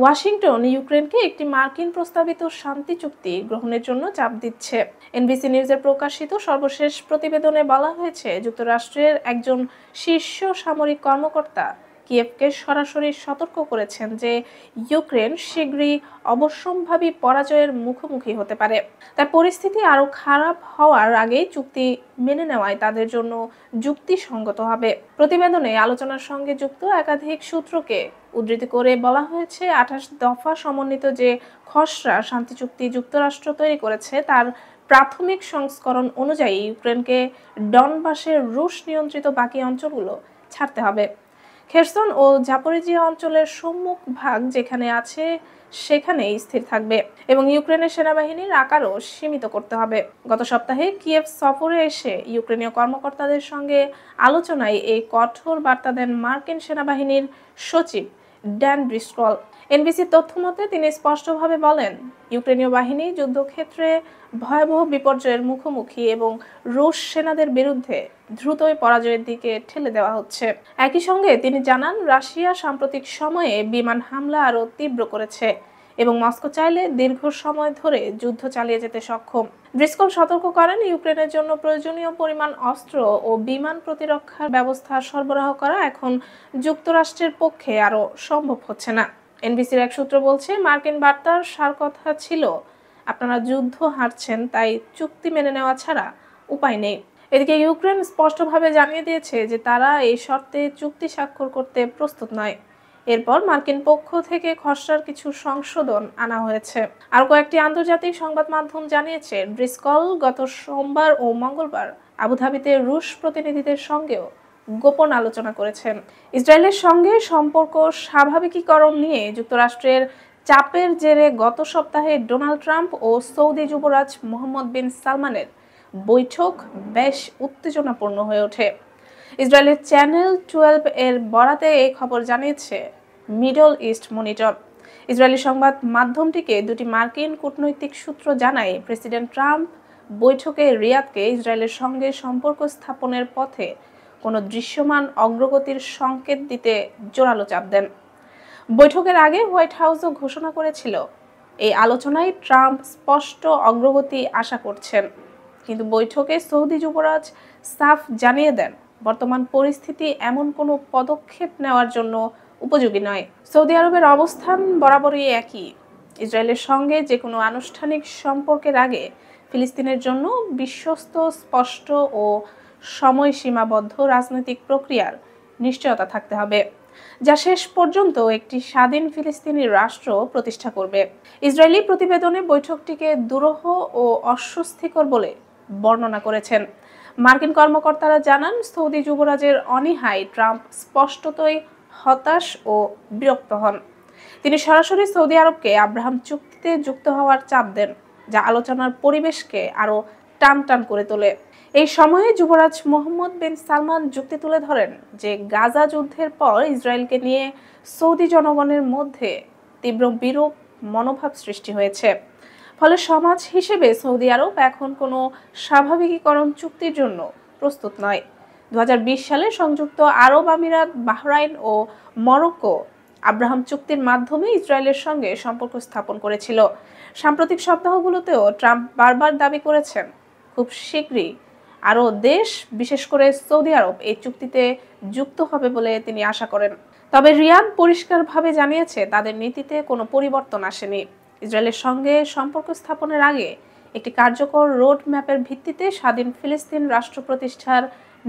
Washington ইউক্রেনকে একটি মার্কিন প্রস্তাবিত শান্তি চুক্তি গ্রহণের জন্য চাপ দিচ্ছে। এনবিসি নিউজে প্রকাশিত সর্বশেষ প্রতিবেদনে বলা হয়েছে, যুক্তরাষ্ট্রের একজন শীর্ষ সামরিক কর্মকর্তা কিয়েভকে সরাসরি সতর্ক করেছেন যে ইউক্রেন শীঘ্রই অবশ্যম্ভাবী পরাজয়ের মুখোমুখি হতে পারে। তার পরিস্থিতি আরও খারাপ হওয়ার আগেই চুক্তি মেনে নেওয়ায় তাদের জন্য যুক্তিসঙ্গত হবে। প্রতিবেদনে আলোচনার সঙ্গে যুক্ত একাধিক সূত্রকে উদ্ধৃতি করে বলা হয়েছে, 28 দফা সমন্বিত যে খসড়া শান্তি চুক্তি যুক্তরাষ্ট্র তৈরি করেছে তার প্রাথমিক সংস্করণ অনুযায়ী ইউক্রেনকে ডনবাসের রুশ নিয়ন্ত্রিত বাকি অঞ্চলগুলো ছাড়তে হবে। খেরসন ও জাপোরিজিয়া অঞ্চলের সম্মুখ ভাগ যেখানে আছে সেখানেই স্থির থাকবে এবং ইউক্রেনের সেনাবাহিনীর আকারও সীমিত করতে হবে। গত সপ্তাহে কিয়েভ সফরে এসে ইউক্রেনীয় কর্মকর্তাদের সঙ্গে আলোচনায় এই কঠোর বার্তা দেন মার্কিন সেনাবাহিনীর সচিব ড্যান ব্রিস্কল। এনবিসির তথ্যমতে তিনি স্পষ্টভাবে বলেন, ইউক্রেনীয় বাহিনী যুদ্ধক্ষেত্রে ভয়াবহ বিপর্যয়ের মুখোমুখি এবং রুশ সেনাদের বিরুদ্ধে দ্রুতই পরাজয়ের দিকে ঠেলে দেওয়া হচ্ছে। একই সঙ্গে তিনি জানান, রাশিয়া সাম্প্রতিক সময়ে বিমান হামলা আরও তীব্র করেছে এবং মস্কো চাইলে দীর্ঘ সময় ধরে যুদ্ধ চালিয়ে যেতে সক্ষম। ব্রিস্কল সতর্ক করেন, ইউক্রেনের জন্য প্রয়োজনীয় পরিমাণ অস্ত্র ও বিমান প্রতিরক্ষার ব্যবস্থা সরবরাহ করা এখন যুক্তরাষ্ট্রের পক্ষে আরও সম্ভব হচ্ছে না। এনবিসির এক সূত্র বলছে, মার্কিন বার্তার সার কথা ছিল, আপনারা যুদ্ধ হারছেন, তাই চুক্তি মেনে নেওয়া ছাড়া উপায় নেই। এদিকে ইউক্রেন স্পষ্টভাবে জানিয়ে দিয়েছে যে তারা এই শর্তে চুক্তি স্বাক্ষর করতে প্রস্তুত নয়। এরপর মার্কিন পক্ষ থেকে খসড়ার কিছু সংশোধন আনা হয়েছে। আর কয়েকটি আন্তর্জাতিক সংবাদ মাধ্যম জানিয়েছে, ব্রিস্কল গত সোমবার ও মঙ্গলবার আবুধাবিতে রুশ প্রতিনিধিদের সঙ্গেও গোপন আলোচনা করেছেন। ইসরায়েলের সঙ্গে সম্পর্ক স্বাভাবিকীকরণ নিয়ে যুক্তরাষ্ট্রের চাপের জেরে গত সপ্তাহে ডোনাল্ড ট্রাম্প ও সৌদি যুবরাজ মোহাম্মদ বিন সালমানের বৈঠক বেশ উত্তেজনাপূর্ণ হয়ে ওঠে। ইসরায়েলের চ্যানেল 12 এর বরাতে এই খবর জানিয়েছে মিডল ইস্ট মনিটর। ইসরায়েলি সংবাদ মাধ্যমটিকে দুটি মার্কিন কূটনৈতিক সূত্র জানায়, প্রেসিডেন্ট ট্রাম্প বৈঠকে রিয়াদকে ইসরায়েলের সঙ্গে সম্পর্ক স্থাপনের পথে কোনো দৃশ্যমান অগ্রগতির সংকেত দিতে জোরালো চাপ দেন। বৈঠকের আগে হোয়াইট হাউসও ঘোষণা করেছিল, এই আলোচনায় ট্রাম্প স্পষ্ট অগ্রগতি আশা করছেন। কিন্তু বৈঠকে সৌদি যুবরাজ সাফ জানিয়ে দেন, বর্তমান পরিস্থিতি এমন কোনো পদক্ষেপ নেওয়ার জন্য উপযোগী নয়। সৌদি আরবের অবস্থান বরাবরই একই, ইসরায়েলের সঙ্গে যে কোনো আনুষ্ঠানিক সম্পর্কের আগে ফিলিস্তিনের জন্য বিশ্বস্ত, স্পষ্ট ও সময়সীমাবদ্ধ রাজনৈতিক প্রক্রিয়ার নিশ্চয়তা থাকতে হবে, যা শেষ পর্যন্ত একটি স্বাধীন ফিলিস্তিনি রাষ্ট্র প্রতিষ্ঠা করবে। ইসরায়েলি প্রতিবেদনে বৈঠকটিকে দুরূহ ও অস্বস্তিকর বলে বর্ণনা করেছেন। মার্কিন কর্মকর্তারা জানান, সৌদি যুবরাজের অনীহায় ট্রাম্প স্পষ্টতই হতাশ ও বিরক্ত হন। তিনি সরাসরি সৌদি আরবকে আব্রাহাম চুক্তিতে যুক্ত হওয়ার চাপ দেন, যা আলোচনার পরিবেশকে আরও টানটান করে তোলে। এই সময়ে যুবরাজ মোহাম্মদ বিন সালমান যুক্তি তুলে ধরেন যে গাজা যুদ্ধের পর ইসরায়েলকে নিয়ে সৌদি জনগণের মধ্যে তীব্র বিরূপ মনোভাব সৃষ্টি হয়েছে। ফলে সমাজ হিসেবে সৌদি আরব এখন কোনো স্বাভাবিকীকরণ চুক্তির জন্য প্রস্তুত নয়। 2020 সালে সংযুক্ত আরব আমিরাত, বাহরাইন ও মরক্কো আব্রাহাম চুক্তির মাধ্যমে ইসরায়েলের সঙ্গে সম্পর্ক স্থাপন করেছিল। সাম্প্রতিক সপ্তাহগুলোতেও ট্রাম্প বারবার দাবি করেছেন, খুব শীঘ্রই আরও দেশ, বিশেষ করে সৌদি আরব এই চুক্তিতে যুক্ত হবে বলে তিনি আশা করেন। তবে রিয়াদ পরিষ্কারভাবে জানিয়েছে, তাদের নীতিতে কোনো পরিবর্তন আসেনি। ইসরায়েলের সঙ্গে সম্পর্ক স্থাপনের আগে একটি কার্যকর রোড ম্যাপের ভিত্তিতে স্বাধীন ফিলিস্তিন রাষ্ট্র প্রতিষ্ঠার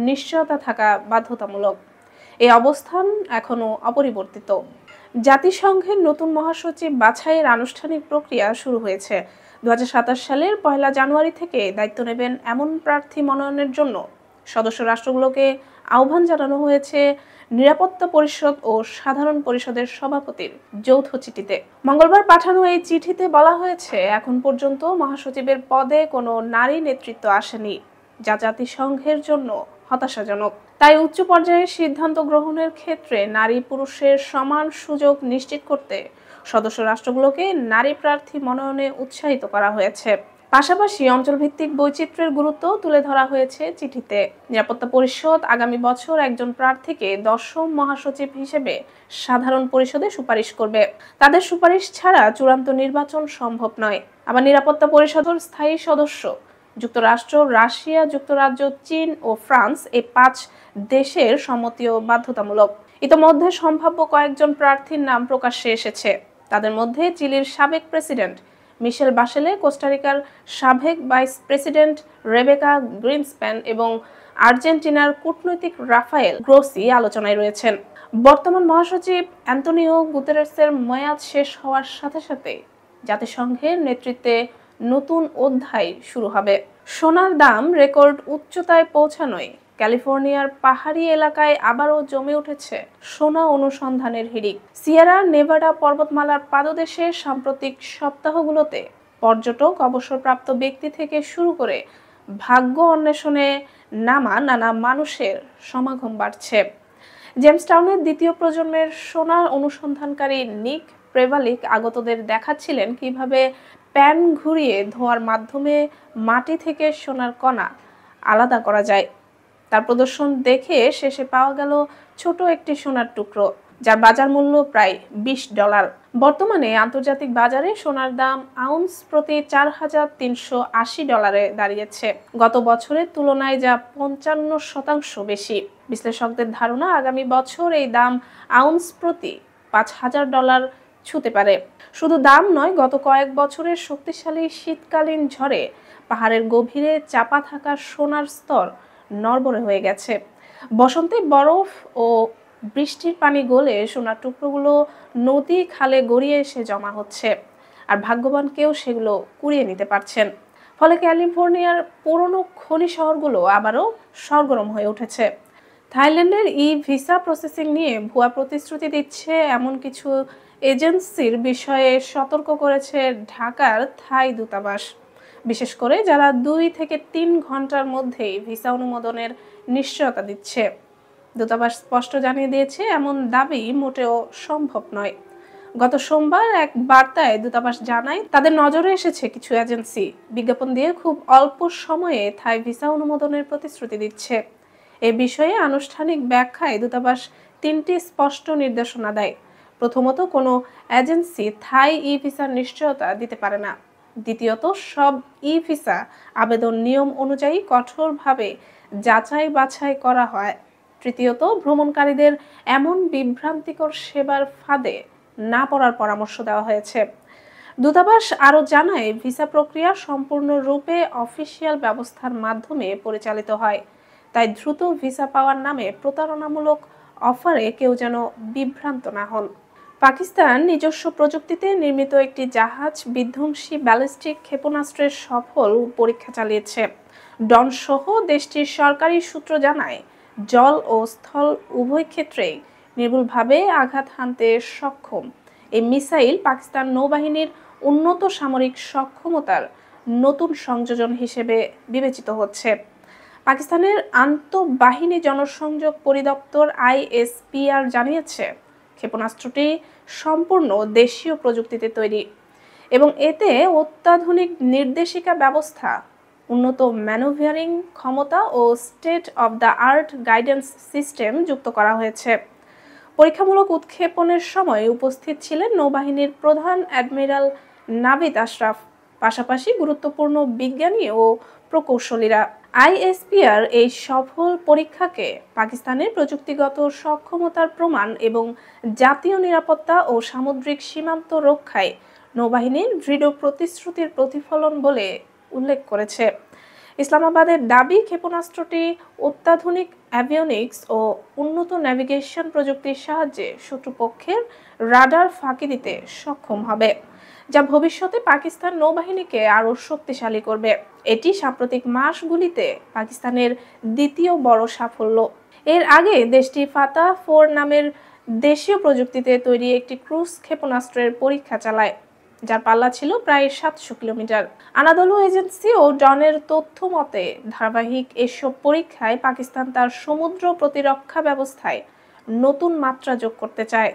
নিশ্চয়তা থাকা বাধ্যতামূলক। এই অবস্থান এখনও অপরিবর্তিত। জাতিসংঘের নতুন মহাসচিব বাছাইয়ের আনুষ্ঠানিক প্রক্রিয়া শুরু হয়েছে। 2027 সালের 1 জানুয়ারি থেকে দায়িত্ব নেবেন এমন প্রার্থী মনোনয়নের জন্য সদস্য রাষ্ট্রগুলোকে আহ্বান জানানো হয়েছে নিরাপত্তা পরিষদ ও সাধারণ পরিষদের সভাপতির যৌথ চিঠিতে। মঙ্গলবার পাঠানো এই চিঠিতে বলা হয়েছে, এখন পর্যন্ত মহাসচিবের পদে কোনো নারী নেতৃত্ব আসেনি, যা জাতিসংঘের জন্য হতাশাজনক। তাই উচ্চ পর্যায়ের সিদ্ধান্ত গ্রহণের ক্ষেত্রে নারী পুরুষের সমান সুযোগ নিশ্চিত করতে সদস্য রাষ্ট্রগুলোকে নারী প্রার্থী মনোনয়নে উৎসাহিত করা হয়েছে। পাশাপাশি অঞ্চলভিত্তিক বৈচিত্র্যের গুরুত্ব তুলে ধরা হয়েছে চিঠিতে। নিরাপত্তা পরিষদ আগামী বছর একজন প্রার্থীকে 10ম মহাসচিব হিসেবে সাধারণ পরিষদে সুপারিশ করবে। তাদের সুপারিশ ছাড়া চূড়ান্ত নির্বাচন সম্ভব নয়। আবার নিরাপত্তা পরিষদের স্থায়ী সদস্য যুক্তরাষ্ট্র, রাশিয়া, যুক্তরাজ্য, চীন ও ফ্রান্স এই 5 দেশের সম্মতিও বাধ্যতামূলক। ইতোমধ্যে সম্ভাব্য কয়েকজন প্রার্থীর নাম প্রকাশ্যে এসেছে। তাদের মধ্যে চিলির সাবেক প্রেসিডেন্ট মিশেল বাশেলে, কোস্টারিকার সাবেক ভাইস প্রেসিডেন্ট রেবেকা গ্রিনস্প্যান এবং আর্জেন্টিনার কূটনৈতিক রাফায়েল গ্রোসি আলোচনায় রয়েছেন। বর্তমান মহাসচিব অ্যান্তোনিও গুতেরেসের মেয়াদ শেষ হওয়ার সাথে সাথে জাতিসংঘের নেতৃত্বে নতুন অধ্যায় শুরু হবে। সোনার দাম রেকর্ড উচ্চতায় পৌঁছানোয় ক্যালিফোর্নিয়ার পাহাড়ি এলাকায় আবারও জমে উঠেছে সোনা অনুসন্ধানের হিড়িক। সিয়েরা নেভাডা পর্বতমালার পাদদেশে সাম্প্রতিক সপ্তাহগুলোতে পর্যটক, অবসরপ্রাপ্ত ব্যক্তি থেকে শুরু করে ভাগ্য অন্বেষণে নামা নানা মানুষের সমাগম বাড়ছে। জেমসটাউনের দ্বিতীয় প্রজন্মের সোনা অনুসন্ধানকারী নিক প্রেভালিক আগতদের দেখাচ্ছিলেন কিভাবে প্যান ঘুরিয়ে ধোয়ার মাধ্যমে মাটি থেকে সোনার কণা আলাদা করা যায়। তার প্রদর্শন দেখে শেষে পাওয়া গেল ছোট একটি সোনার টুকরো, যার বাজার মূল্য প্রায় $20। বর্তমানে আন্তর্জাতিক বাজারে সোনার দাম আউন্স প্রতি $4,380 দাঁড়িয়েছে। গত বছরের তুলনায় যা 55% বেশি। বিশ্লেষকদের ধারণা আগামী বছর এই দাম আউন্স প্রতি $5,000 ছুঁতে পারে। শুধু দাম নয়, গত কয়েক বছরের শক্তিশালী শীতকালীন ঝড়ে পাহাড়ের গভীরে চাপা থাকা সোনার স্তর নড়বড়ে হয়ে গেছে। বসন্তে বরফ ও বৃষ্টির পানি গলে সোনার টুকরোগুলো নদী খালে গড়িয়ে এসে জমা হচ্ছে, আর ভাগ্যবান কেউ সেগুলো কুড়িয়ে নিতে পারছেন। ফলে ক্যালিফোর্নিয়ার পুরনো খনি শহরগুলো আবারও সরগরম হয়ে উঠেছে। থাইল্যান্ডের ভিসা প্রসেসিং নিয়ে ভুয়া প্রতিশ্রুতি দিচ্ছে এমন কিছু এজেন্সির বিষয়ে সতর্ক করেছে ঢাকার থাই দূতাবাস, বিশেষ করে যারা 2 থেকে 3 ঘন্টার মধ্যেই ভিসা অনুমোদনের নিশ্চয়তা দিচ্ছে। দূতাবাস স্পষ্ট জানিয়ে দিয়েছে এমন দাবি মোটেও সম্ভব নয়। গত সোমবার এক বার্তায় দূতাবাস জানায় তাদের নজরে এসেছে কিছু এজেন্সি বিজ্ঞাপন দিয়ে খুব অল্প সময়ে থাই ভিসা অনুমোদনের প্রতিশ্রুতি দিচ্ছে। এ বিষয়ে আনুষ্ঠানিক ব্যাখ্যায় দূতাবাস 3টি স্পষ্ট নির্দেশনা দেয়। প্রথমত, কোনো এজেন্সি থাই ভিসার নিশ্চয়তা দিতে পারে না। দ্বিতীয়ত, সব ভিসা আবেদন নিয়ম অনুযায়ী কঠোরভাবে যাচাই বাছাই করা হয়। তৃতীয়ত, ভ্রমণকারীদের এমন বিভ্রান্তিকর সেবার ফাঁদে না পড়ার পরামর্শ দেওয়া হয়েছে। দূতাবাস আরও জানায় ভিসা প্রক্রিয়া সম্পূর্ণরূপে অফিসিয়াল ব্যবস্থার মাধ্যমে পরিচালিত হয়, তাই দ্রুত ভিসা পাওয়ার নামে প্রতারণামূলক অফারে কেউ যেন বিভ্রান্ত না হন। পাকিস্তান নিজস্ব প্রযুক্তিতে নির্মিত একটি জাহাজ বিধ্বংসী ব্যালিস্টিক ক্ষেপণাস্ত্রের সফল পরীক্ষা চালিয়েছে। ডন সহ দেশটির সরকারি সূত্র জানায় জল ও স্থল উভয় ক্ষেত্রেই নির্ভুলভাবে আঘাত হানতে সক্ষম এই মিসাইল পাকিস্তান নৌবাহিনীর উন্নত সামরিক সক্ষমতার নতুন সংযোজন হিসেবে বিবেচিত হচ্ছে। পাকিস্তানের আন্তঃবাহিনী জনসংযোগ পরিদপ্তর ISPR জানিয়েছে ক্ষেপণাস্ত্রটি সম্পূর্ণ দেশীয় প্রযুক্তিতে তৈরি এবং এতে অত্যাধুনিক নির্দেশিকা ব্যবস্থা, উন্নত ম্যানুভারিং ক্ষমতা ও state of the art guidance system যুক্ত করা হয়েছে। পরীক্ষামূলক উৎক্ষেপণের সময় উপস্থিত ছিলেন নৌবাহিনীর প্রধান অ্যাডমিরাল নাভিদ আশরাফ, পাশাপাশি গুরুত্বপূর্ণ বিজ্ঞানী ও প্রকৌশলীরা। ISPR এই সফল পরীক্ষাকে পাকিস্তানের প্রযুক্তিগত সক্ষমতার প্রমাণ এবং জাতীয় নিরাপত্তা ও সামুদ্রিক সীমান্ত রক্ষায় নৌবাহিনীর দৃঢ় প্রতিশ্রুতির প্রতিফলন বলে উল্লেখ করেছে। ইসলামাবাদের দাবি ক্ষেপণাস্ত্রটি অত্যাধুনিক অ্যাভিওনিক্স ও উন্নত ন্যাভিগেশন প্রযুক্তির সাহায্যে শত্রুপক্ষের রাডার ফাঁকি দিতে সক্ষম হবে, যা ভবিষ্যতে পাকিস্তান নৌবাহিনীকে আরও শক্তিশালী করবে। এটি সাম্প্রতিক মাসগুলিতে পাকিস্তানের দ্বিতীয় বড় সাফল্য। এর আগে দেশটি ফাতাহ 4 নামের দেশীয় প্রযুক্তিতে তৈরি একটি ক্রুজ ক্ষেপণাস্ত্রের পরীক্ষা চালায়, যার পাল্লা ছিল প্রায় 700 কিলোমিটার। আনাদলু এজেন্সি ও ডনের তথ্য মতে ধারাবাহিক এসব পরীক্ষায় পাকিস্তান তার সমুদ্র প্রতিরক্ষা ব্যবস্থায় নতুন মাত্রা যোগ করতে চায়।